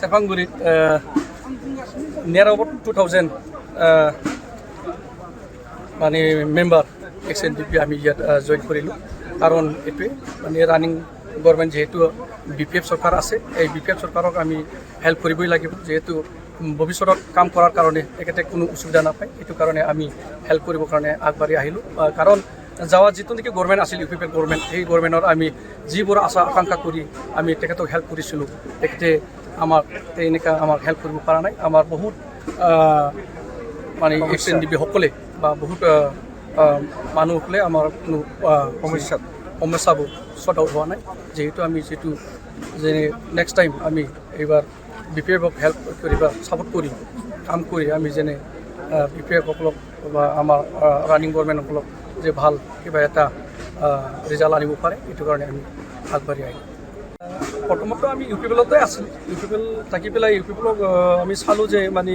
Serpanggurit near about 2000 মানে member XNDP আমি ইয়াত জয়েন কৰিলোঁ কাৰণ এইটোৱে মানে ৰানিং গভৰ্ণমেণ্ট যেহেতু BPF চৰকাৰ আছে এই BPF চৰকাৰক আমি হেল্প কৰিবই লাগিব যেহেতু ভৱিষ্যতত কাম কৰাৰ কাৰণে একেতে কোনো অসুবিধা নাপায় এইটো কাৰণে আমি হেল্প কৰিবৰ কাৰণে আগবাঢ়ি আহিলোঁ কাৰণ যাৱা যিটো নেকি গভৰ্ণমেণ্ট আছিল UPPL গভৰ্ণমেণ্ট সেই গভৰ্ণমেণ্টৰ আমি যিবোৰ আশা আকাংক্ষা কৰি আমি তেখেতক হেল্প কৰিছিলোঁ তেখেতে আমাক এনেকুৱা আমাক হেল্প কৰিব পৰা নাই আমাৰ বহুত মানে XNDP সকলে বা বহুত মানুহসকলে আমাৰ কোনো সমস্যাবোৰ চৰ্ট আউট হোৱা নাই যেহেতু আমি যিটো যে নেক্সট টাইম আমি এইবাৰ BPFক হেল্প কৰি বা ছাপোৰ্ট কৰি কাম কৰি আমি যেনে BPFসকলক বা আমাৰ ৰানিং গভৰ্ণমেণ্টসকলক যে ভাল কিবা এটা ৰিজাল্ট আনিব পাৰে এইটো কাৰণে আমি আগবাঢ়ি আহিলোঁ প্ৰথমতে আমি UPPLতে আছিলোঁ UPPL থাকি পেলাই UPPLক আমি চালোঁ যে মানে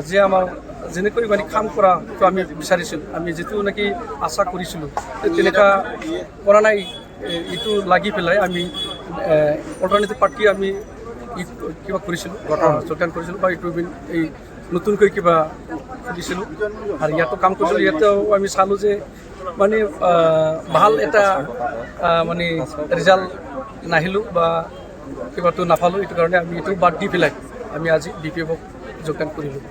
যে আমাৰ যেনেকৈ মানে কাম কৰাটো আমি বিচাৰিছিলোঁ আমি যিটো নেকি আশা কৰিছিলোঁ তেনেকুৱা কৰা নাই এইটো লাগি পেলাই আমি অল্টাৰনেটিভ পাৰ্টি আমি কিবা কৰিছিলোঁ যোগদান কৰিছিলোঁ বা এইটো এই নতুনকৈ কিবা খুলিছিলোঁ আৰু ইয়াতো কাম কৰিছিলোঁ ইয়াতেও আমি চালোঁ যে মানে ভাল এটা মানে ৰিজাল্ট নাহিলোঁ বা কিবাটো নাপালোঁ এইটো কাৰণে আমি এইটো বাদ দি পেলাই আমি আজি BPFক যোগদান কৰিলোঁ